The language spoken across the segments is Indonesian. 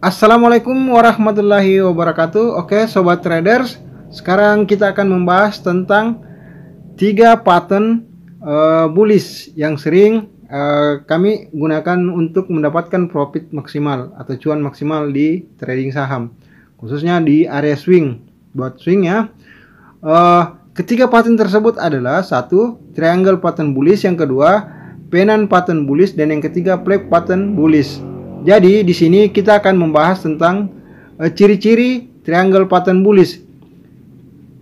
Assalamualaikum warahmatullahi wabarakatuh. Oke, sobat traders, sekarang kita akan membahas tentang 3 pattern bullish yang sering kami gunakan untuk mendapatkan profit maksimal atau cuan maksimal di trading saham, khususnya di area swing. Buat swing ya, ketiga pattern tersebut adalah: satu, triangle pattern bullish; yang kedua, pennant pattern bullish; dan yang ketiga, flag pattern bullish. Jadi di sini kita akan membahas tentang ciri-ciri triangle pattern bullish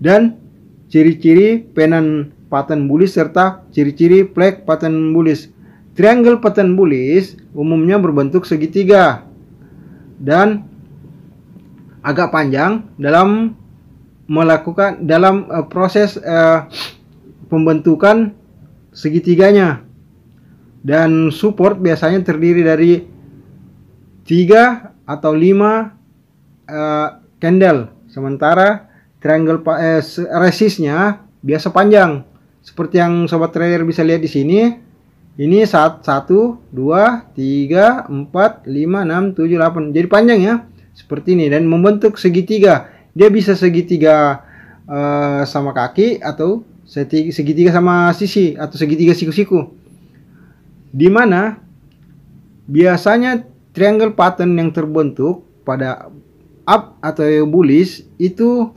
dan ciri-ciri pennant pattern bullish serta ciri-ciri flag pattern bullish. Triangle pattern bullish umumnya berbentuk segitiga dan agak panjang dalam proses pembentukan segitiganya, dan support biasanya terdiri dari 3 atau 5 candle, sementara triangle resistnya biasa panjang seperti yang sobat trader bisa lihat di sini. Ini 1, 2, 3, 4, 5, 6, 7, 8. Jadi panjang ya, seperti ini, dan membentuk segitiga. Dia bisa segitiga sama kaki atau segitiga sama sisi atau segitiga siku-siku, di mana biasanya triangle pattern yang terbentuk pada up atau bullish itu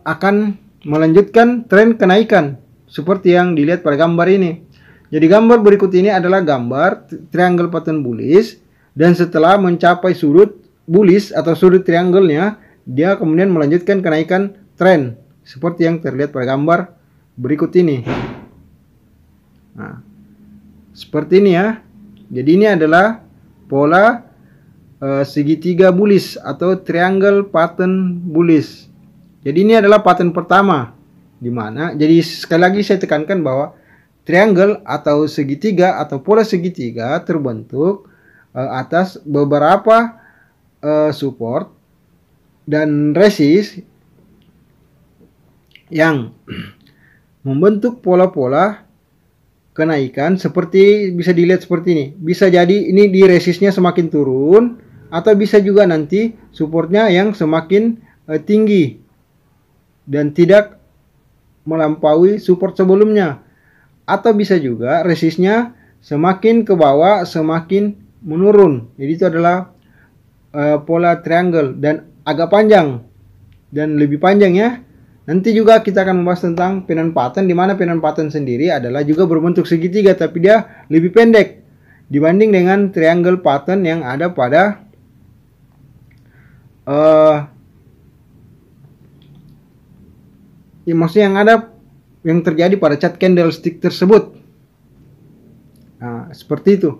akan melanjutkan tren kenaikan seperti yang dilihat pada gambar ini. Jadi gambar berikut ini adalah gambar triangle pattern bullish, dan setelah mencapai sudut bullish atau sudut triangle-nya, dia kemudian melanjutkan kenaikan tren seperti yang terlihat pada gambar berikut ini. Nah, seperti ini ya. Jadi ini adalah pola segitiga bullish atau triangle pattern bullish. Jadi ini adalah pattern pertama, di mana, jadi sekali lagi saya tekankan bahwa triangle atau segitiga atau pola segitiga terbentuk atas beberapa support dan resist yang membentuk pola-pola kenaikan seperti bisa dilihat seperti ini. Bisa jadi ini di resistnya semakin turun, atau bisa juga nanti supportnya yang semakin tinggi dan tidak melampaui support sebelumnya, atau bisa juga resistnya semakin ke bawah semakin menurun. Jadi itu adalah pola triangle dan agak panjang dan lebih panjang ya. Nanti juga kita akan membahas tentang pennant pattern, di mana pennant pattern sendiri adalah juga berbentuk segitiga, tapi dia lebih pendek dibanding dengan triangle pattern yang ada pada maksudnya yang terjadi pada chart candlestick tersebut. Nah, seperti itu.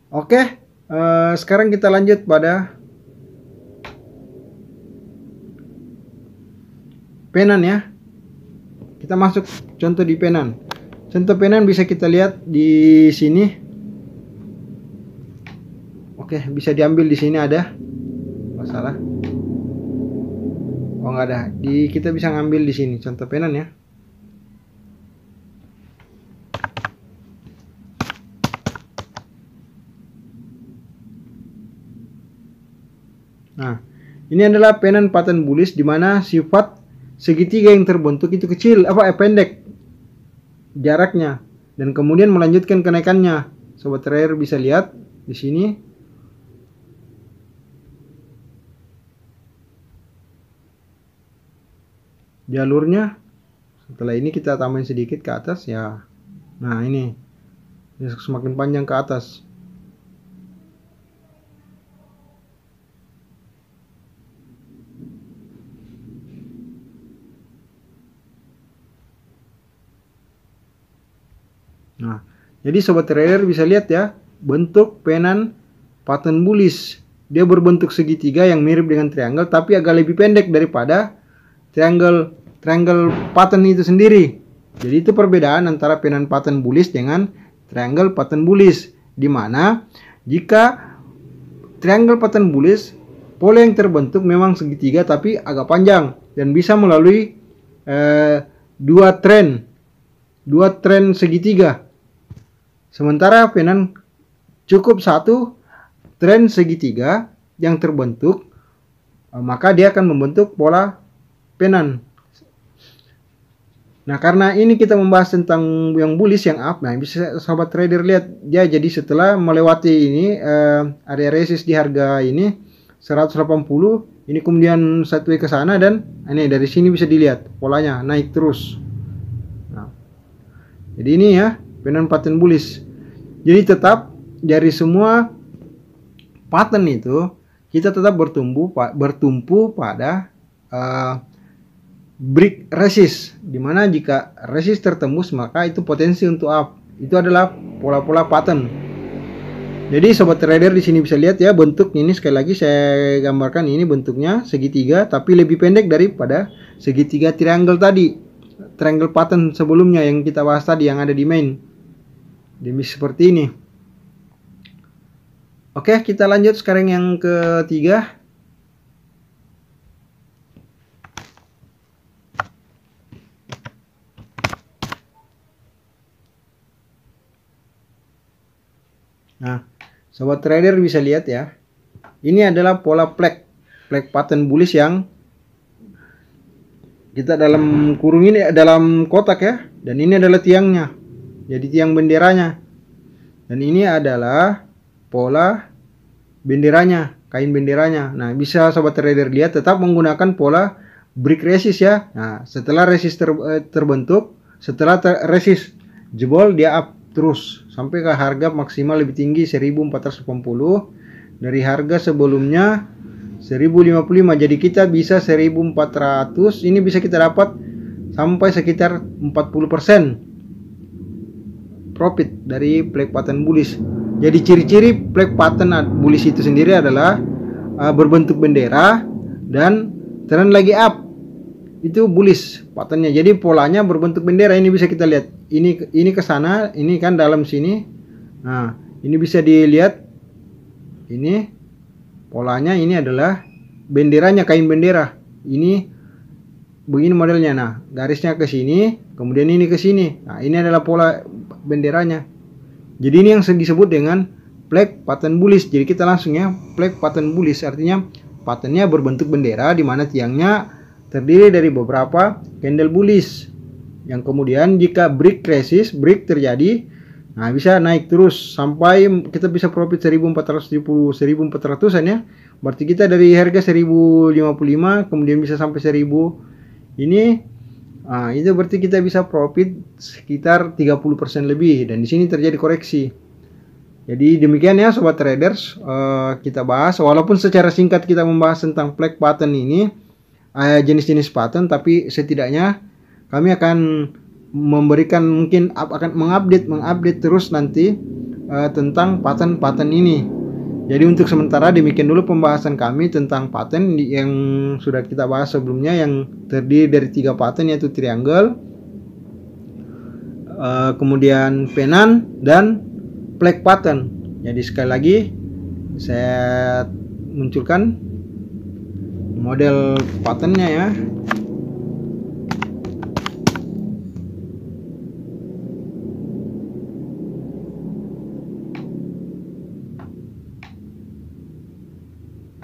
Oke, sekarang kita lanjut pada pennant ya. Kita masuk contoh di pennant. Contoh pennant bisa kita lihat di sini. Oke, bisa diambil di sini ada. Masalah. Oh, nggak ada. Kita bisa ngambil di sini contoh pennant ya. Nah, ini adalah pennant pattern bullish, di mana sifat segitiga yang terbentuk itu kecil, pendek jaraknya, dan kemudian melanjutkan kenaikannya. Sobat trader bisa lihat di sini. Jalurnya setelah ini kita tambahin sedikit ke atas ya. Nah, ini semakin panjang ke atas. Nah, jadi sobat trader bisa lihat ya, bentuk pennant pattern bullish. Dia berbentuk segitiga yang mirip dengan triangle, tapi agak lebih pendek daripada triangle pattern itu sendiri. Jadi itu perbedaan antara pennant pattern bullish dengan triangle pattern bullish, di mana jika triangle pattern bullish, pola yang terbentuk memang segitiga tapi agak panjang dan bisa melalui dua trend segitiga. Sementara pennant cukup satu tren segitiga yang terbentuk, maka dia akan membentuk pola penan. Nah, karena ini kita membahas tentang yang bullish, yang up. Nah, bisa sahabat trader lihat dia jadi setelah melewati ini area resist di harga ini 180, ini kemudian satu ke sana, dan ini dari sini bisa dilihat polanya naik terus. Nah, jadi ini ya penan pattern bullish. Jadi tetap dari semua pattern itu kita tetap bertumpu pada break resist, dimana jika resist tertembus maka itu potensi untuk up. Itu adalah pola-pola pattern. Jadi sobat trader di sini bisa lihat ya bentuknya ini, sekali lagi saya gambarkan, ini bentuknya segitiga tapi lebih pendek daripada segitiga triangle tadi, triangle pattern sebelumnya yang kita bahas tadi yang ada di main. Demi seperti ini. Oke, kita lanjut sekarang yang ketiga. Nah, sobat trader bisa lihat ya. Ini adalah pola flag pattern bullish yang kita dalam kurung ini dalam kotak ya. Dan ini adalah tiangnya. Jadi tiang benderanya. Dan ini adalah pola benderanya, kain benderanya. Nah, bisa sobat trader lihat tetap menggunakan pola break resist ya. Nah, setelah resist terbentuk, setelah resist jebol, dia up terus sampai ke harga maksimal lebih tinggi 1480 dari harga sebelumnya 1055. Jadi kita bisa 1400, ini bisa kita dapat sampai sekitar 40% profit dari flag pattern bullish. Jadi ciri-ciri flag pattern bullish itu sendiri adalah berbentuk bendera dan tren lagi up. Itu bullish patternnya. Jadi polanya berbentuk bendera, ini bisa kita lihat. Ini ke sana, ini kan dalam sini. Nah, ini bisa dilihat. Ini polanya, ini adalah benderanya, kain bendera. Ini begini modelnya. Nah, garisnya ke sini, kemudian ini ke sini. Nah, ini adalah pola benderanya. Jadi ini yang disebut dengan flag pattern bullish. Jadi kita langsung ya, flag pattern bullish artinya patternnya berbentuk bendera di mana tiangnya terdiri dari beberapa candle bullish yang kemudian jika break resist, break terjadi, nah bisa naik terus sampai kita bisa profit 1470, 1400-an ya. Berarti kita dari harga 1055 kemudian bisa sampai 1000 ini. Nah, itu berarti kita bisa profit sekitar 30% lebih, dan di sini terjadi koreksi. Jadi demikian ya sobat traders, kita bahas walaupun secara singkat kita membahas tentang flag pattern ini, jenis-jenis pattern, tapi setidaknya kami akan memberikan, mungkin akan mengupdate terus nanti tentang pattern ini. Jadi untuk sementara demikian dulu pembahasan kami tentang pattern yang sudah kita bahas sebelumnya, yang terdiri dari 3 pattern, yaitu triangle, kemudian penan, dan flag pattern. Jadi sekali lagi saya munculkan model patternnya ya.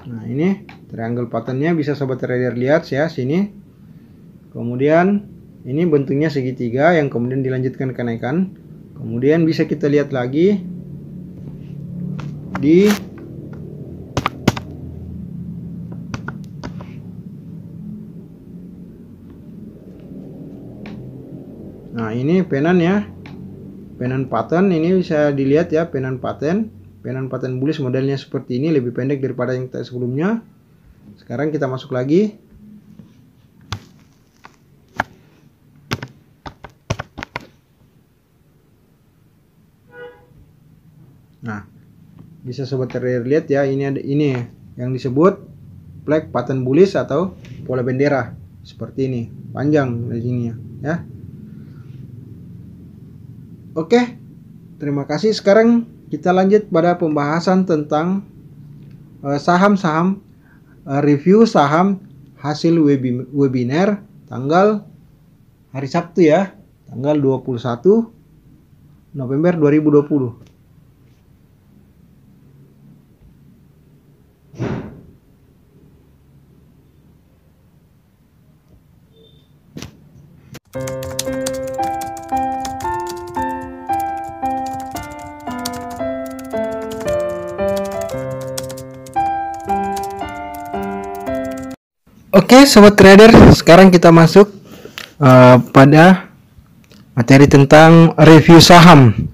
Nah, ini triangle patternnya bisa sobat trader lihat ya sini. Kemudian ini bentuknya segitiga yang kemudian dilanjutkan kenaikan. Kemudian bisa kita lihat lagi di nah ini penan ya, penan pattern. Ini bisa dilihat ya, penan pattern bullish modelnya seperti ini, lebih pendek daripada yang sebelumnya. Sekarang kita masuk lagi. Nah, bisa sobat trader lihat ya, ini ada ini yang disebut flag pattern bullish atau pola bendera seperti ini, panjang dari sini ya. Oke, terima kasih. Sekarang kita lanjut pada pembahasan tentang saham-saham, review saham hasil webinar tanggal hari Sabtu ya, tanggal 21 November 2020. Oke, sobat trader, sekarang kita masuk pada materi tentang review saham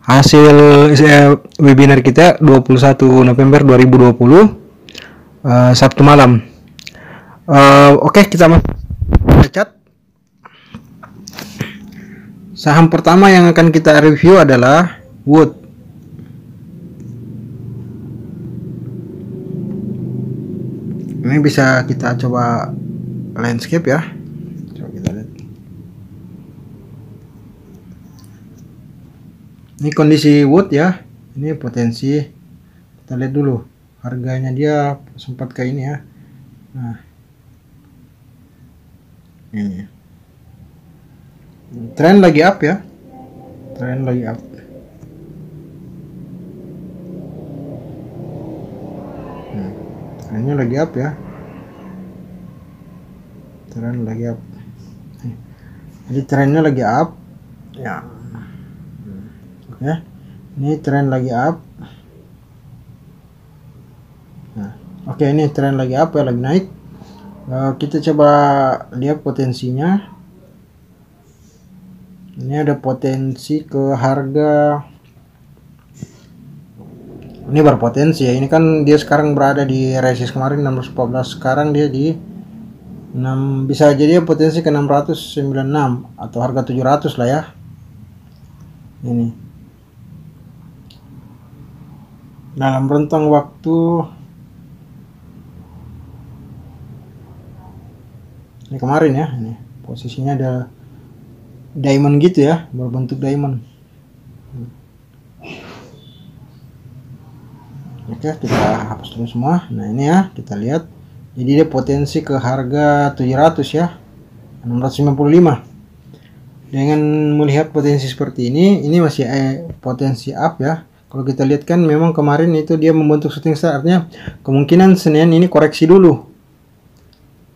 hasil webinar kita 21 November 2020 Sabtu malam. Oke, kita masuk cat. Saham pertama yang akan kita review adalah Wood. Ini bisa kita coba landscape ya. Coba kita lihat. Ini kondisi Wood ya. Ini potensi. Kita lihat dulu. Harganya dia sempat kayak ini ya. Nah. Ini. Tren lagi up ya. Tren lagi up. Trennya lagi up ya. Tren lagi up. Jadi trennya lagi up ya. Oke. Ini tren lagi up. Nah, oke, ini tren lagi up ya, lagi naik. Kita coba lihat potensinya. Ini ada potensi ke harga. Ini berpotensi ya. Ini kan dia sekarang berada di resist kemarin 614, sekarang dia di 6, bisa jadi potensi ke 696 atau harga 700 lah ya. Ini dalam rentang waktu ini kemarin ya. Ini posisinya ada diamond gitu ya, berbentuk diamond. Oke, kita hapus dulu semua. Nah, ini ya, kita lihat. Jadi dia potensi ke harga 700 ya. 655. Dengan melihat potensi seperti ini masih potensi up ya. Kalau kita lihat kan memang kemarin itu dia membentuk shooting star, artinya kemungkinan Senin ini koreksi dulu.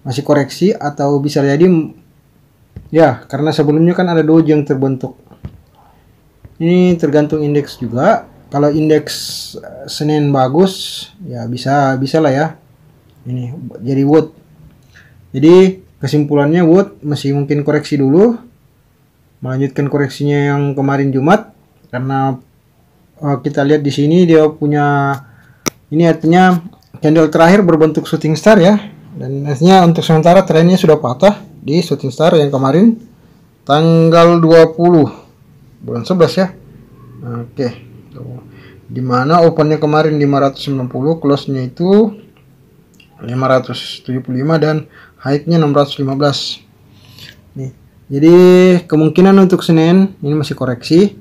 Masih koreksi atau bisa jadi ya, karena sebelumnya kan ada doji yang terbentuk. Ini tergantung indeks juga. Kalau indeks Senin bagus ya bisa lah ya. Ini jadi Wood. Jadi kesimpulannya Wood masih mungkin koreksi dulu, melanjutkan koreksinya yang kemarin Jumat, karena kita lihat di sini dia punya ini, artinya candle terakhir berbentuk shooting star ya, dan artinya untuk sementara trennya sudah patah di shooting star yang kemarin tanggal 20 bulan 11 ya. Oke. Dimana opennya kemarin 590, close-nya itu 575 dan high-nya 615. Nih. Jadi kemungkinan untuk Senin ini masih koreksi.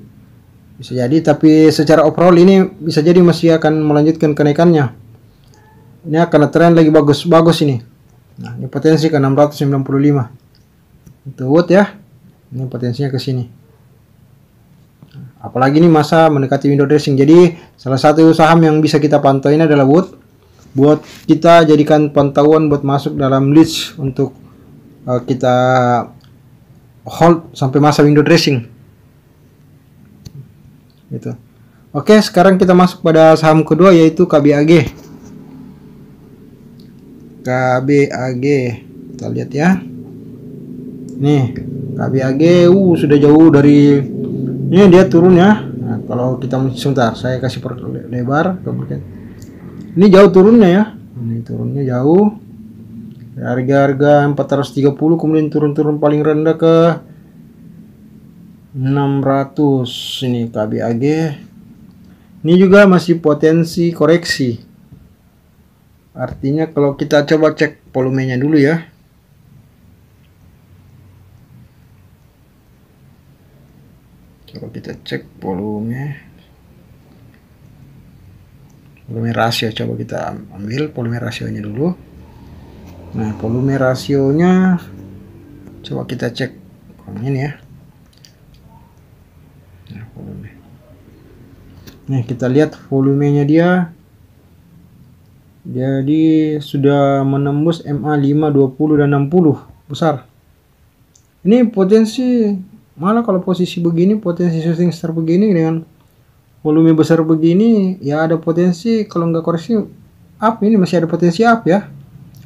Bisa jadi, tapi secara overall ini bisa jadi masih akan melanjutkan kenaikannya. Ini karena tren lagi bagus ini. Nah, ini potensi ke 695. Itu Wood ya. Ini potensinya ke sini. Apalagi ini masa mendekati window dressing. Jadi salah satu saham yang bisa kita pantau ini adalah Wood. Buat kita jadikan pantauan buat masuk dalam list untuk kita hold sampai masa window dressing. Gitu. Oke, sekarang kita masuk pada saham kedua yaitu KBAG. KBAG. Kita lihat ya. Nih, KBAG sudah jauh dari ini, dia turun ya. Nah, kalau kita sebentar saya kasih lebar kemudian. Ini jauh turunnya ya. Ini turunnya jauh. Harga 430 kemudian turun paling rendah ke 600. Ini KBAG. Ini juga masih potensi koreksi. Artinya kalau kita coba cek volumenya dulu ya. Coba kita cek volume rasio, coba kita ambil volume rasionya dulu. Nah, volume rasionya coba kita cek ini ya. Nah, volume. Nih, kita lihat volumenya dia. Jadi sudah menembus MA 5, 20 dan 60 besar. Ini potensi. Malah kalau posisi begini, potensi shooting star begini dengan volume besar begini, ya ada potensi kalau nggak koreksi up, ini masih ada potensi up ya.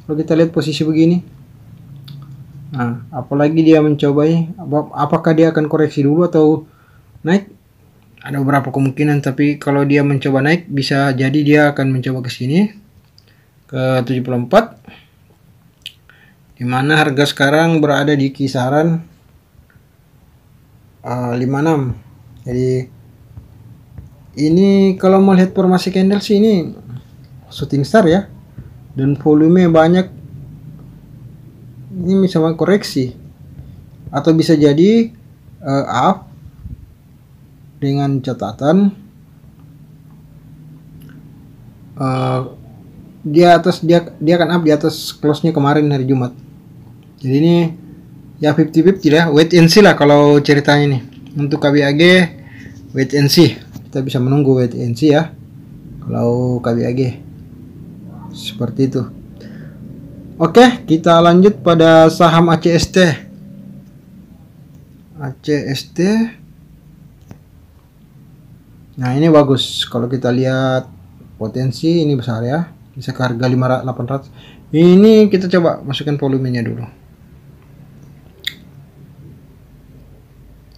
kalau kita lihat posisi begini. Nah, apalagi dia mencoba ini, apakah dia akan koreksi dulu atau naik? Ada beberapa kemungkinan, tapi kalau dia mencoba naik, bisa jadi dia akan mencoba ke sini ke 74, dimana harga sekarang berada di kisaran 56. Jadi ini kalau melihat formasi candle sih ini shooting star ya, dan volume banyak. Ini bisa koreksi atau bisa jadi up dengan catatan dia akan up di atas close-nya kemarin hari Jumat. Jadi ini ya 50-50 ya, wait and see lah kalau ceritanya nih. Untuk KBAG wait and see, kita bisa menunggu wait and see ya kalau KBAG seperti itu. Oke, kita lanjut pada saham ACST. ACST. Nah, ini bagus. Kalau kita lihat potensi ini besar ya. Bisa ke harga 800. Ini kita coba masukkan volumenya dulu.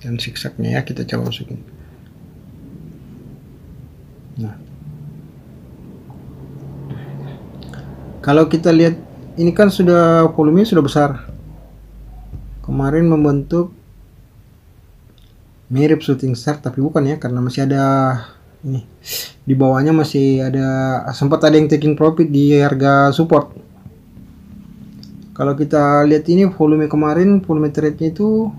Dan zigzagnya ya, kita coba masukin. Nah. Kalau kita lihat ini kan sudah volumenya sudah besar. Kemarin membentuk mirip shooting star tapi bukan ya, karena masih ada ini di bawahnya, masih ada sempat ada yang taking profit di harga support. Kalau kita lihat ini volume kemarin, volume trade-nya itu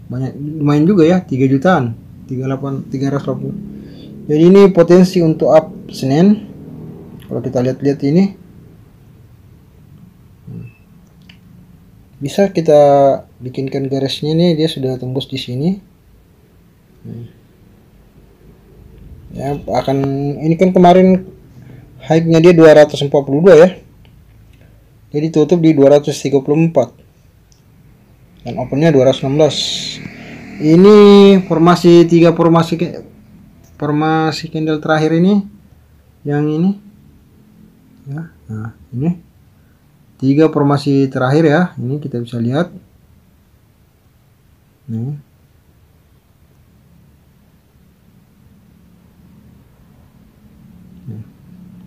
banyak, lumayan juga ya, 3 jutaan, 380. Jadi ini potensi untuk up Senin. Kalau kita lihat-lihat ini bisa kita bikinkan garisnya nih, dia sudah tembus di sini. Ya, akan ini kan kemarin high-nya dia 242 ya. Jadi tutup di 234. Dan opennya 216. Ini formasi formasi candle terakhir ini, yang ini. Ya, nah, ini 3 formasi terakhir ya, ini kita bisa lihat. Nih.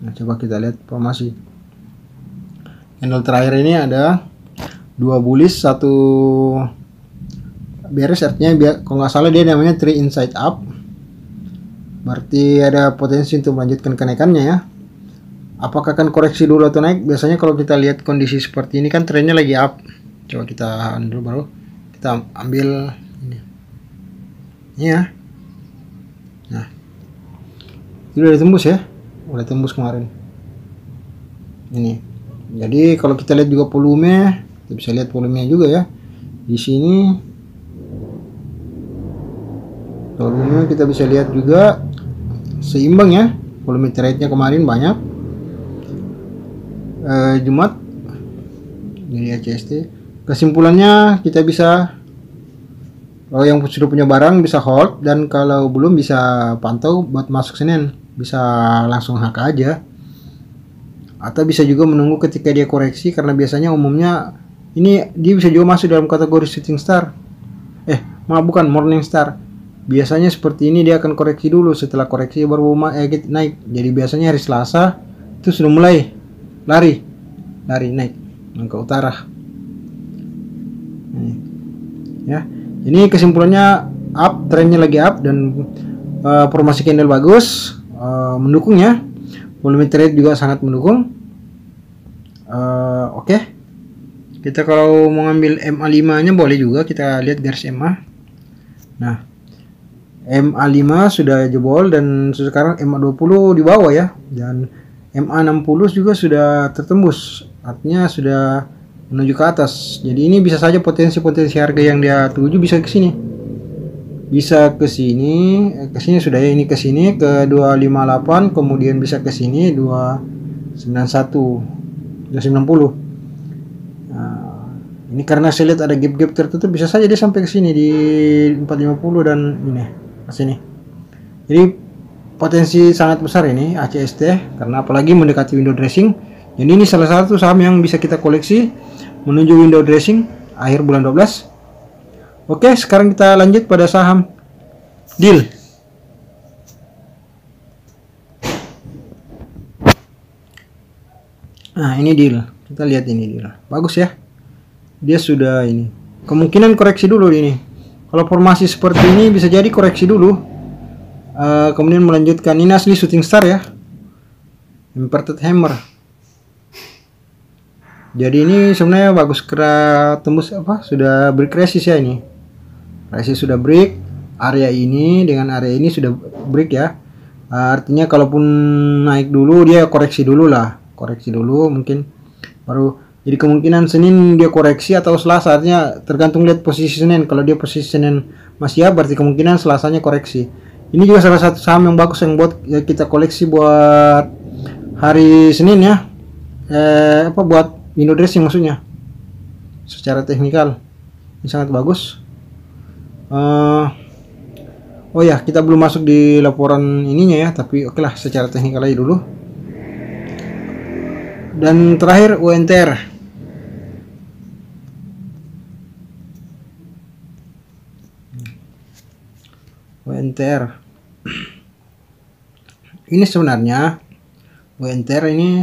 Nah, coba kita lihat formasi candle terakhir ini ada 2 bullish, 1 bearish, artinya kalau nggak salah dia namanya 3 inside up. Berarti ada potensi untuk melanjutkan kenaikannya ya. Apakah akan koreksi dulu atau naik? Biasanya kalau kita lihat kondisi seperti ini kan trennya lagi up. Coba kita dulu, baru kita ambil ini. Ini ya. Nah, ini udah tembus ya, udah tembus kemarin. Ini. Jadi kalau kita lihat juga volume, kita bisa lihat volumenya juga ya. Di sini volume kita bisa lihat juga seimbang ya. Volume trade-nya kemarin banyak. Jumat dari ACST. Kesimpulannya kita bisa, kalau yang sudah punya barang bisa hold, dan kalau belum bisa pantau buat masuk Senin, bisa langsung HK aja, atau bisa juga menunggu ketika dia koreksi, karena biasanya umumnya ini dia bisa juga masuk dalam kategori shooting star, bukan morning star. Biasanya seperti ini dia akan koreksi dulu, setelah koreksi baru naik. Jadi biasanya hari Selasa itu sudah mulai lari naik ke utara. Ya, ini kesimpulannya up, trennya lagi up, dan formasi candle bagus, mendukung ya. Volume trade juga sangat mendukung. Oke. Kita kalau mau ngambil MA5 nya boleh juga, kita lihat garis MA. Nah, MA5 sudah jebol, dan sekarang MA20 di bawah ya, dan MA60 juga sudah tertembus, artinya sudah menuju ke atas. Jadi ini bisa saja potensi harga yang dia tuju bisa ke sini. Bisa ke sini sudah ya, ini ke sini ke 258, kemudian bisa ke sini 291, 290. Nah, ini karena saya lihat ada gap tertutup, bisa saja dia sampai ke sini di 450 dan ini ke sini. Jadi potensi sangat besar ini ACST, karena apalagi mendekati window dressing. Jadi ini salah satu saham yang bisa kita koleksi menuju window dressing akhir bulan 12. Oke, sekarang kita lanjut pada saham Dil. Nah, ini Dil. Kita lihat ini Dil. Bagus ya. Dia sudah ini. Kemungkinan koreksi dulu ini. Kalau formasi seperti ini bisa jadi koreksi dulu. Kemudian melanjutkan. Ini asli shooting star ya. Inverted hammer. Jadi ini sebenarnya bagus karena tembus apa? Sudah break resist ya ini. Resist sudah break. Area ini dengan area ini sudah break ya. Artinya kalaupun naik dulu dia koreksi dulu lah. Koreksi dulu mungkin baru. Jadi kemungkinan Senin dia koreksi atau Selasa, artinya tergantung lihat posisi Senin. Kalau dia posisi Senin masih ya, berarti kemungkinan Selasanya koreksi. Ini juga salah satu saham yang bagus yang buat ya, kita koleksi buat hari Senin ya. Buat window dressing maksudnya. Secara teknikal ini sangat bagus. Oh ya, kita belum masuk di laporan ininya ya, tapi oke lah secara teknikal aja dulu. Dan terakhir UNTR. UNTR. Ini sebenarnya UNTR ini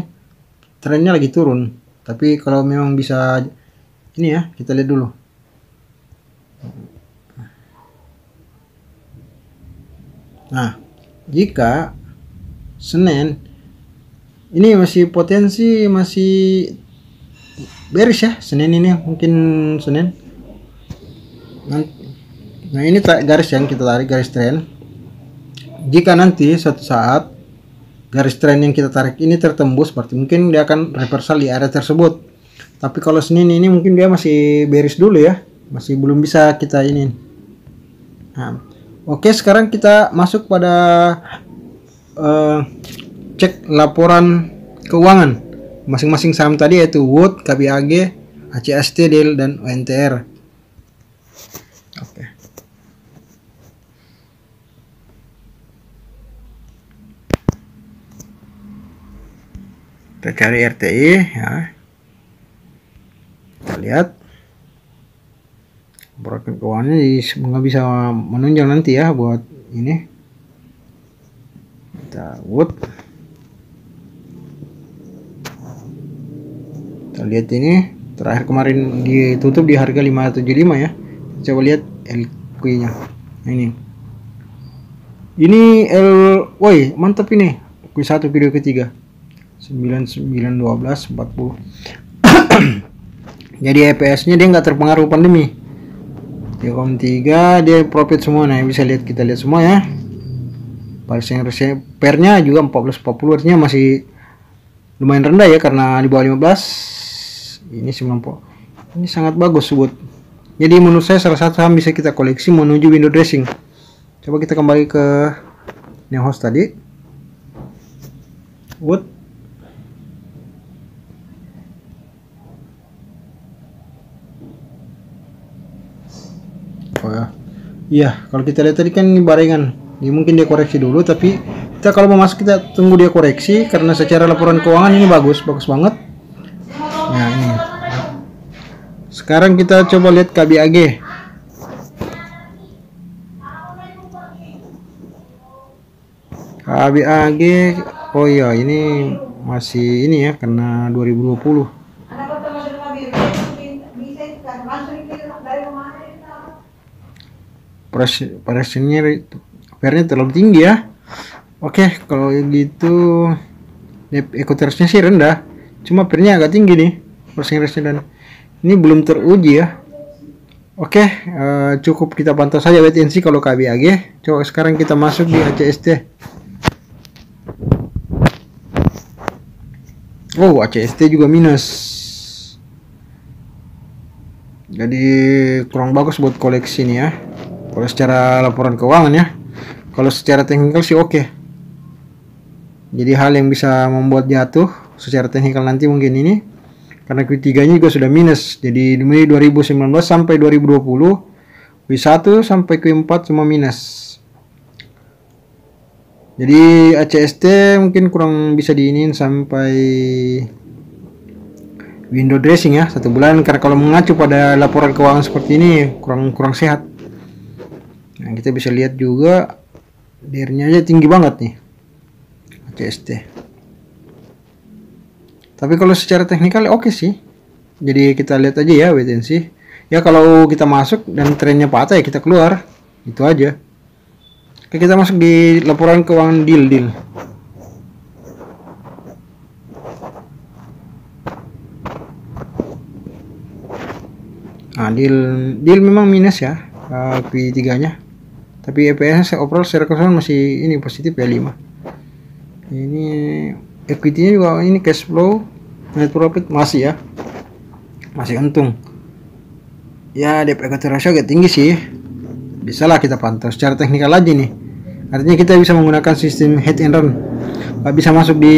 trennya lagi turun, tapi kalau memang bisa ini ya, kita lihat dulu. Nah, jika Senin ini masih potensi masih bearish ya, Senin ini mungkin Senin. Nah, ini garis yang kita tarik, garis tren. Jika nanti suatu saat garis tren yang kita tarik ini tertembus, berarti mungkin dia akan reversal di area tersebut. Tapi kalau Senin ini mungkin dia masih bearish dulu ya, masih belum bisa kita ini. Nah, oke, sekarang kita masuk pada cek laporan keuangan masing-masing saham tadi, yaitu Wood, KBAG, ACST, DIL, dan UNTR. Oke. Kita cari RTI ya. Kita lihat laporan keuangannya, semoga bisa menunjang nanti ya buat ini. Kita Wood. Kita lihat ini terakhir kemarin ditutup di harga 575 ya. Coba lihat LQ nya. Nah, ini woi mantap ini. Q1 video ketiga 9912 40. Jadi EPS nya dia nggak terpengaruh pandemi. 3,3 dia profit semua. Nah, bisa lihat, kita lihat semua ya. Pernya juga 1440, artinya masih lumayan rendah ya, karena di bawah 15. Ini 90. Ini sangat bagus buat. Jadi menurut saya salah satu saham bisa kita koleksi menuju window dressing. Coba kita kembali ke yang host tadi. Wood. Oh ya. Iya, kalau kita lihat tadi kan ini barengan. Ini mungkin dia koreksi dulu, tapi kita kalau mau masuk kita tunggu dia koreksi, karena secara laporan keuangan ini bagus banget. Nah, ini. Sekarang kita coba lihat KBAG. KBAG, oh iya, ini masih ini ya, karena 2020. Presentasinya pernya terlalu tinggi ya. Oke, kalau gitu ekotersnya sih rendah, cuma pernya agak tinggi nih persentasenya, dan ini belum teruji ya. Oke, cukup kita pantau saja wait and see kalau KBAG. Coba sekarang kita masuk di ACST. Oh, ACST juga minus, jadi kurang bagus buat koleksi nih ya. Kalau secara laporan keuangan ya, kalau secara teknikal sih oke. Jadi hal yang bisa membuat jatuh secara teknikal nanti mungkin ini, karena Q3 nya juga sudah minus. Jadi dari 2019 sampai 2020, Q1 sampai Q4 semua minus. Jadi ACST mungkin kurang bisa diinin sampai window dressing ya 1 bulan, karena kalau mengacu pada laporan keuangan seperti ini kurang sehat. Nah, kita bisa lihat juga DIR-nya aja tinggi banget nih, ACST. Tapi kalau secara teknikal oke sih. Jadi kita lihat aja ya wait and see. Ya kalau kita masuk dan trennya patah ya kita keluar. Itu aja. Oke, kita masuk di laporan keuangan deal. Nah, deal memang minus ya, Q3-nya. Tapi EPS overall secara keseluruhan masih ini positif ya 5. Ini equity-nya juga ini cash flow, net profit masih ya. Masih untung. Ya, debt equity ratio agak tinggi sih. Bisa lah kita pantau secara teknikal aja nih. Artinya kita bisa menggunakan sistem hit and run. Nggak bisa masuk di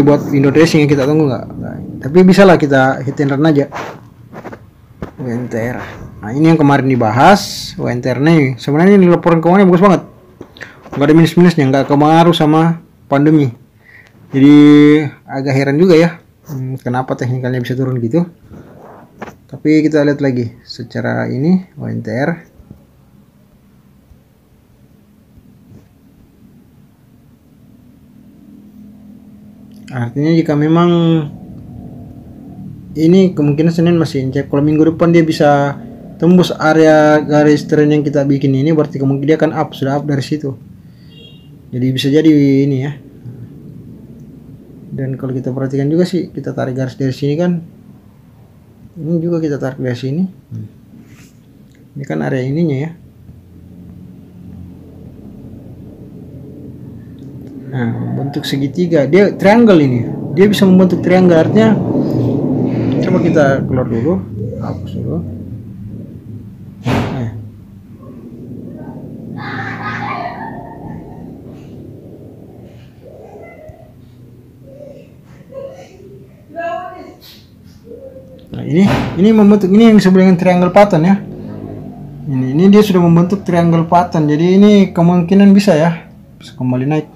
buat window dressing yang kita tunggu nggak. Tapi bisa lah kita hit and run aja. UNTR. Nah, ini yang kemarin dibahas, UNTR nih. Sebenarnya ini laporan keuangannya bagus banget. Nggak ada minus-minusnya, nggak kepengaruh sama pandemi. Jadi agak heran juga ya, kenapa teknikalnya bisa turun gitu. Tapi kita lihat lagi secara ini UNTR. Artinya jika memang ini kemungkinan Senin masih incek. Kalau minggu depan dia bisa tembus area garis trend yang kita bikin ini, berarti kemungkinan dia akan sudah up dari situ. Jadi bisa jadi ini ya. Dan kalau kita perhatikan juga sih, kita tarik garis dari sini kan. Ini juga kita tarik dari sini. Ini kan area ininya ya. Nah, bentuk segitiga. Dia triangle ini. Dia bisa membentuk triangle, artinya coba kita keluar dulu, hapus dulu. Nah, ini membentuk, ini yang disebut dengan triangle pattern ya. Ini dia sudah membentuk triangle pattern. Jadi ini kemungkinan bisa ya, bisa kembali naik.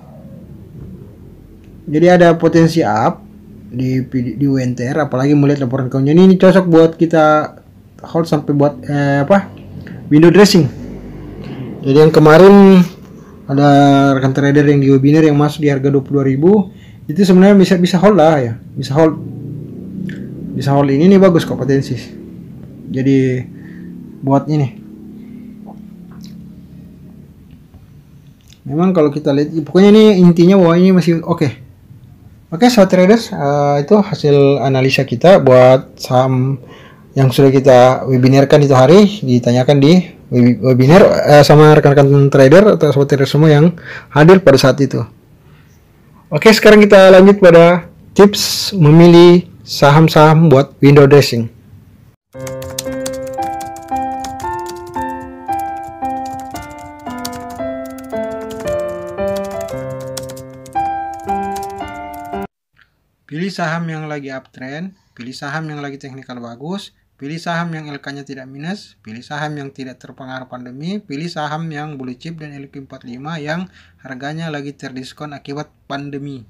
Jadi ada potensi up di UNTR, apalagi melihat laporan keuangan ini cocok buat kita hold sampai buat window dressing. Jadi yang kemarin ada rekan trader yang di webinar yang masuk di harga 22.000 itu sebenarnya bisa hold lah ya, bisa hold ini nih, bagus kok potensi. Jadi buat ini memang kalau kita lihat pokoknya ini intinya bahwa ini masih oke. Oke, sobat traders, itu hasil analisa kita buat saham yang sudah kita webinarkan itu hari, ditanyakan di webinar sama rekan-rekan trader atau sobat trader semua yang hadir pada saat itu. Oke, sekarang kita lanjut pada tips memilih saham-saham buat window dressing. Pilih saham yang lagi uptrend, pilih saham yang lagi teknikal bagus, pilih saham yang LK-nya tidak minus, pilih saham yang tidak terpengaruh pandemi, pilih saham yang blue chip dan LQ45 yang harganya lagi terdiskon akibat pandemi.